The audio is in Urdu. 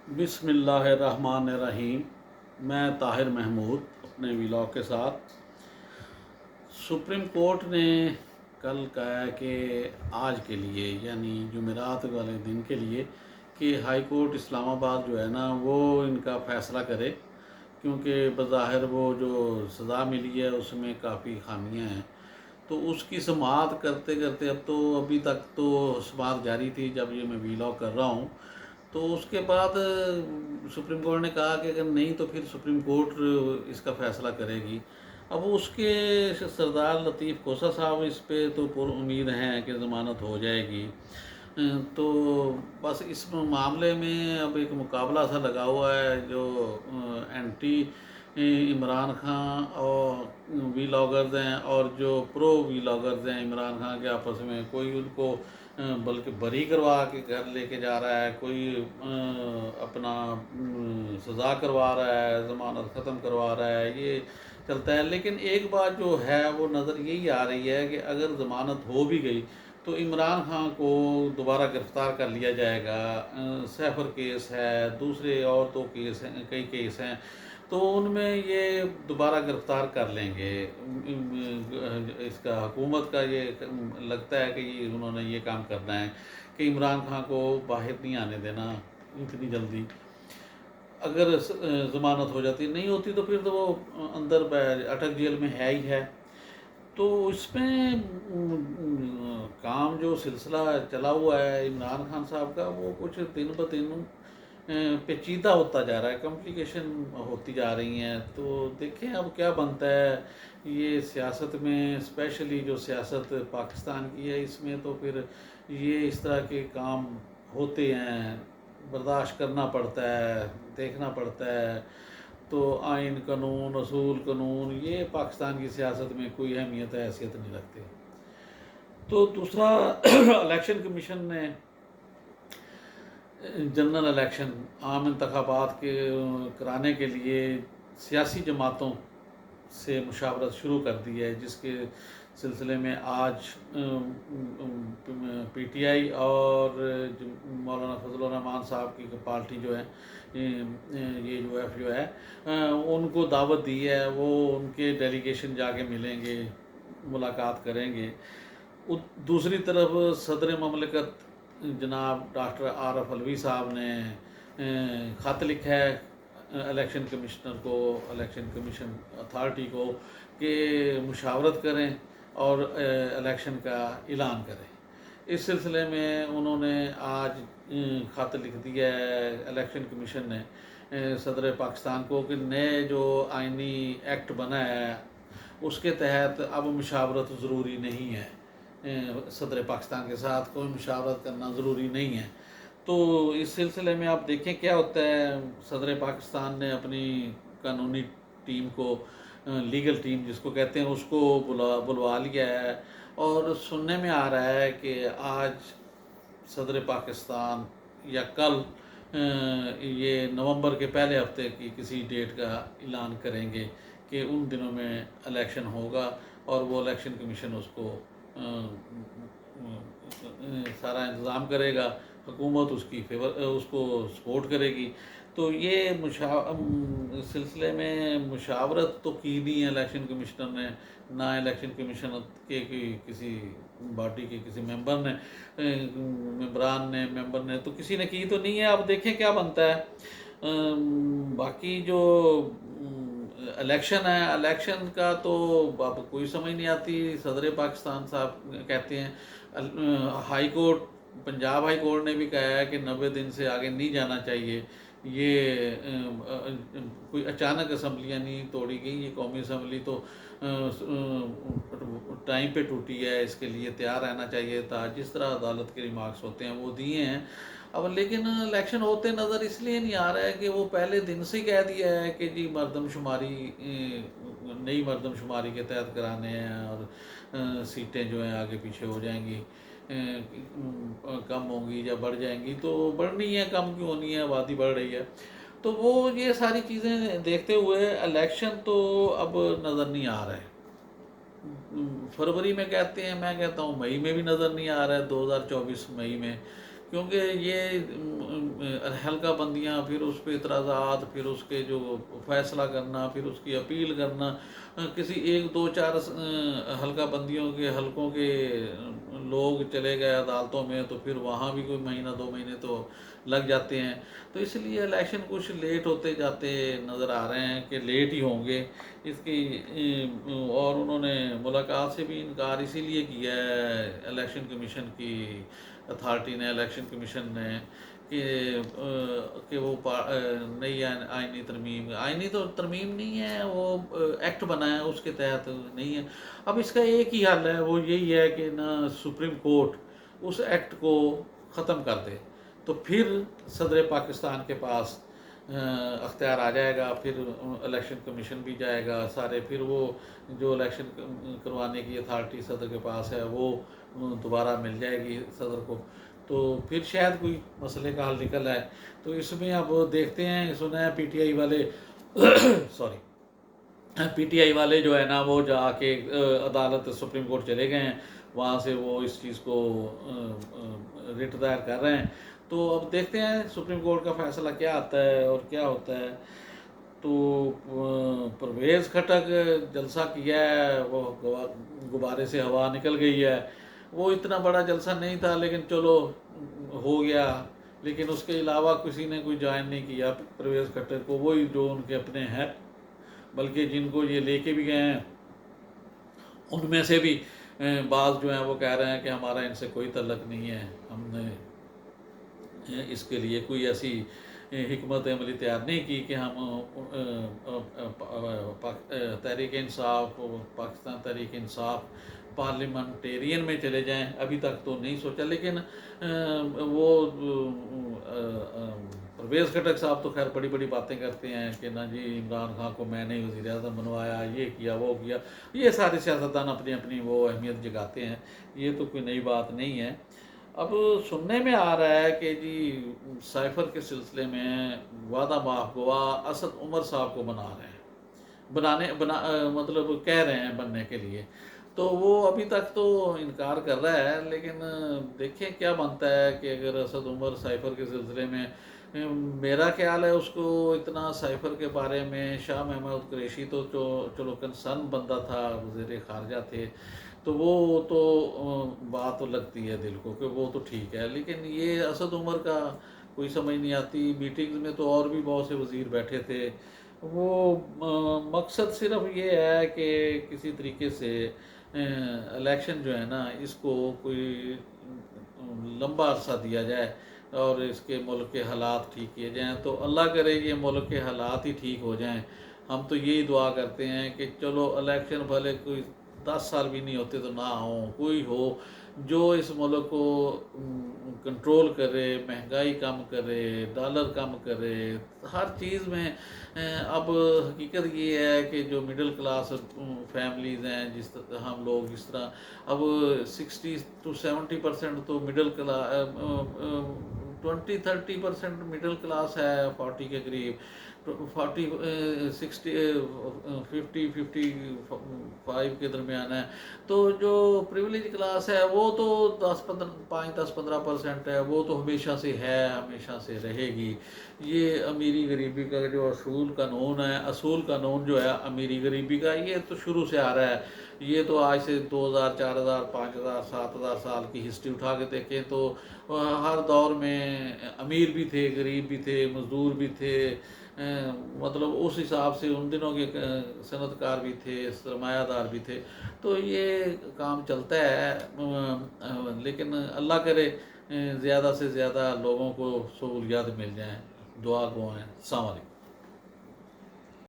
بسم اللہ الرحمن الرحیم۔ میں طاہر محمود اپنے ولاگ کے ساتھ۔ سپریم کورٹ نے کل کہا ہے کہ آج کے لیے یعنی جمعرات والے دن کے لیے کہ ہائی کورٹ اسلام آباد جو ہے نا وہ ان کا فیصلہ کرے، کیونکہ بظاہر وہ جو سزا ملی ہے اس میں کافی خامیاں ہیں۔ تو اس کی سماعت کرتے کرتے ابھی تک تو سماعت جاری تھی جب یہ میں ولاگ کر رہا ہوں، تو اس کے بعد سپریم کورٹ نے کہا کہ اگر نہیں تو پھر سپریم کورٹ اس کا فیصلہ کرے گی۔ اب اس کے سردار لطیف کوسہ صاحب اس پہ تو پر امید ہیں کہ ضمانت ہو جائے گی۔ تو بس اس معاملے میں اب ایک مقابلہ سا لگا ہوا ہے، جو اینٹی عمران خان اور ویلاگرز ہیں اور جو پرو ویلاگرز ہیں عمران خان کے، آپس میں کوئی ان کو بلکہ بری کروا کے گھر لے کے جا رہا ہے، کوئی اپنا سزا کروا رہا ہے، ضمانت ختم کروا رہا ہے، یہ چلتا ہے۔ لیکن ایک بات جو ہے وہ نظر یہی آ رہی ہے کہ اگر ضمانت ہو بھی گئی تو عمران خان کو دوبارہ گرفتار کر لیا جائے گا۔ سیفر کیس ہے، دوسرے اور تو کیس ہیں، کئی کیس ہیں، تو ان میں یہ دوبارہ گرفتار کر لیں گے۔ اس کا حکومت کا یہ لگتا ہے کہ انہوں نے یہ کام کرنا ہے کہ عمران خان کو باہر نہیں آنے دینا اتنی جلدی۔ اگر ضمانت ہو جاتی نہیں ہوتی تو پھر تو وہ اندر اٹک جیل میں ہے ہی ہے۔ تو اس میں کام جو سلسلہ چلا ہوا ہے عمران خان صاحب کا، وہ کچھ دن بدن پیچیدہ ہوتا جا رہا ہے، کمپلیکیشن ہوتی جا رہی ہیں۔ تو دیکھیں اب کیا بنتا ہے۔ یہ سیاست میں اسپیشلی جو سیاست پاکستان کی ہے، اس میں تو پھر یہ اس طرح کے کام ہوتے ہیں، برداشت کرنا پڑتا ہے، دیکھنا پڑتا ہے۔ تو آئین، قانون، اصول، قانون، یہ پاکستان کی سیاست میں کوئی اہمیت حیثیت نہیں رکھتے۔ تو دوسرا الیکشن کمیشن نے جنرل الیکشن، عام انتخابات کے کرانے کے لیے سیاسی جماعتوں سے مشاورت شروع کر دی ہے، جس کے سلسلے میں آج پی ٹی آئی اور مولانا فضل الرحمان صاحب کی پارٹی جو ہے، یہ جو ایف جو ہے، ان کو دعوت دی ہے۔ وہ ان کے ڈیلیگیشن جا کے ملیں گے، ملاقات کریں گے۔ دوسری طرف صدر مملکت جناب ڈاکٹر عارف علوی صاحب نے خط لکھا ہے الیکشن کمشنر کو، الیکشن کمیشن اتھارٹی کو، کہ مشاورت کریں اور الیکشن کا اعلان کریں۔ اس سلسلے میں انہوں نے آج خط لکھ دیا ہے الیکشن کمیشن نے صدر پاکستان کو کہ نئے جو آئینی ایکٹ بنا ہے اس کے تحت اب مشاورت ضروری نہیں ہے، صدر پاکستان کے ساتھ کوئی مشاورت کرنا ضروری نہیں ہے۔ تو اس سلسلے میں آپ دیکھیں کیا ہوتا ہے۔ صدر پاکستان نے اپنی قانونی ٹیم کو، لیگل ٹیم جس کو کہتے ہیں، اس کو بلوا لیا ہے، اور سننے میں آ رہا ہے کہ آج صدر پاکستان یا کل یہ نومبر کے پہلے ہفتے کی کسی ڈیٹ کا اعلان کریں گے کہ ان دنوں میں الیکشن ہوگا، اور وہ الیکشن کمیشن اس کو سارا انتظام کرے گا، حکومت اس کو سپورٹ کرے گی۔ تو یہ سلسلے میں مشاورت تو کی نہیں ہے الیکشن کمشنر نے، نہ الیکشن کمیشن کے کسی باڈی کے کسی ممبران نے تو کسی نے کی تو نہیں ہے۔ اب دیکھیں کیا بنتا ہے۔ باقی جو الیکشن ہے، الیکشن کا تو اب کوئی سمجھ نہیں آتی۔ صدر پاکستان صاحب کہتے ہیں، high court, Punjab high court نے بھی کہا ہے کہ 90 دن سے آگے نہیں جانا چاہیے۔ یہ کوئی اچانک اسمبلیاں نہیں توڑی گئی، یہ قومی اسمبلی تو ٹائم پہ ٹوٹی ہے، اس کے لیے تیار رہنا چاہیے تھا۔ جس طرح عدالت کے ریمارکس ہوتے ہیں وہ دیے ہیں۔ اب لیکن الیکشن ہوتے نظر اس لیے نہیں آ رہا ہے کہ وہ پہلے دن سے کہہ دیا ہے کہ جی مردم شماری، نئی مردم شماری کے تحت کرانے ہیں، اور سیٹیں جو ہیں آگے پیچھے ہو جائیں گی، کم ہوں گی یا بڑھ جائیں گی۔ تو بڑھنی ہے، کم کیوں ہونی ہے، آبادی بڑھ رہی ہے۔ تو وہ یہ ساری چیزیں دیکھتے ہوئے الیکشن تو اب نظر نہیں آ رہا ہے۔ فروری میں کہتے ہیں، میں کہتا ہوں مئی میں بھی نظر نہیں آ رہا ہے، 2024 مئی میں، کیونکہ یہ حلقہ بندیاں، پھر اس پہ اعتراضات، پھر اس کے جو فیصلہ کرنا، پھر اس کی اپیل کرنا، کسی ایک دو چار حلقہ بندیوں کے حلقوں کے لوگ چلے گئے عدالتوں میں تو پھر وہاں بھی کوئی مہینہ 2 مہینے تو لگ جاتے ہیں. تو اس لیے الیکشن کچھ لیٹ ہوتے جاتے نظر آ رہے ہیں کہ لیٹ ہی ہوں گے اس کی. اور انہوں نے ملاقات سے بھی انکار اسی لیے کیا ہے الیکشن کمیشن کی اتھارٹی نے، الیکشن کمیشن نے، کہ وہ نئی آئینی تو ترمیم نہیں ہے، وہ ایکٹ بنا ہے اس کے تحت نہیں ہے. اب اس کا ایک ہی حل ہے، وہ یہی ہے کہ نہ سپریم کورٹ اس ایکٹ کو ختم کر دے تو پھر صدر پاکستان کے پاس اختیار آ جائے گا، پھر الیکشن کمیشن بھی جائے گا سارے، پھر وہ جو الیکشن کروانے کی اتھارٹی صدر کے پاس ہے وہ دوبارہ مل جائے گی صدر کو، تو پھر شاید کوئی مسئلے کا حل نکل آئے. تو اس میں اب دیکھتے ہیں. سنا ہے پی ٹی آئی والے پی ٹی آئی والے جو ہے نا وہ جا کے عدالت سپریم کورٹ چلے گئے ہیں، وہاں سے وہ اس چیز کو رٹ دائر کر رہے ہیں. تو اب دیکھتے ہیں سپریم کورٹ کا فیصلہ کیا آتا ہے اور کیا ہوتا ہے. تو پرویز خٹک جلسہ کیا ہے، وہ غبارے سے ہوا نکل گئی ہے. وہ اتنا بڑا جلسہ نہیں تھا لیکن چلو ہو گیا، لیکن اس کے علاوہ کسی نے کوئی جوائن نہیں کیا پرویز خٹک کو، وہی جو ان کے اپنے ہیں، بلکہ جن کو یہ لے کے بھی گئے ہیں ان میں سے بھی بعض جو ہیں وہ کہہ رہے ہیں کہ ہمارا ان سے کوئی تعلق نہیں ہے، ہم نے اس کے لیے کوئی ایسی حکمت عملی تیار نہیں کی کہ ہم تحریک انصاف، پاکستان تحریک انصاف پارلیمنٹیرین میں چلے جائیں. ابھی تک تو نہیں سوچا، لیکن وہ پرویز خٹک صاحب تو خیر بڑی بڑی باتیں کرتے ہیں کہ نہ جی عمران خان کو میں نے وزیر اعظم بنوایا، یہ کیا وہ کیا. یہ سارے سیاستدان اپنی اپنی وہ اہمیت جگاتے ہیں، یہ تو کوئی نئی بات نہیں ہے. اب سننے میں آ رہا ہے کہ جی سائفر کے سلسلے میں وعدہ معاف گواہ اسد عمر صاحب کو بنا رہے ہیں، مطلب کہہ رہے ہیں بننے کے لیے. تو وہ ابھی تک تو انکار کر رہا ہے، لیکن دیکھیں کیا بنتا ہے کہ اگر اسد عمر سائفر کے سلسلے میں، میرا خیال ہے اس کو اتنا سائفر کے بارے میں، شاہ محمود قریشی تو چلو کنسرن بندہ تھا، وزیر خارجہ تھے، تو وہ تو بات لگتی ہے دل کو کہ وہ تو ٹھیک ہے، لیکن یہ اسد عمر کا کوئی سمجھ نہیں آتی. میٹنگز میں تو اور بھی بہت سے وزیر بیٹھے تھے، وہ مقصد صرف یہ ہے کہ کسی طریقے سے الیکشن جو ہے نا اس کو کوئی لمبا عرصہ دیا جائے اور اس کے ملک کے حالات ٹھیک کیے جائیں. تو اللہ کرے یہ ملک کے حالات ہی ٹھیک ہو جائیں. ہم تو یہی دعا کرتے ہیں کہ چلو الیکشن بھلے کوئی 10 سال بھی نہیں ہوتے تو نہ ہوں، کوئی ہو جو اس ملک کو کنٹرول کرے، مہنگائی کم کرے، ڈالر کم کرے، ہر چیز میں. اب حقیقت یہ ہے کہ جو مڈل کلاس فیملیز ہیں، جس طرح ہم لوگ جس طرح اب 60 to 70% تو مڈل کلاس، 20-30% مڈل کلاس ہے، 40 کے قریب، 50-55 کے درمیان ہے. تو جو پریویلیج کلاس ہے وہ تو 5-10-15% ہے، وہ تو ہمیشہ سے ہے، ہمیشہ سے رہے گی. یہ امیری غریبی کا جو اصول قانون جو ہے امیری غریبی کا، یہ تو شروع سے آ رہا ہے. یہ تو آج سے 2000 4000 5000 7000 سال کی ہسٹری اٹھا کے دیکھیں تو ہر دور میں امیر بھی تھے، غریب بھی تھے، مزدور بھی تھے، مطلب اس حساب سے ان دنوں کے صنعت کار بھی تھے، سرمایہ دار بھی تھے. تو یہ کام چلتا ہے، لیکن اللہ کرے زیادہ سے زیادہ لوگوں کو سہولیات مل جائیں. دعا گو ہیں. السلام علیکم.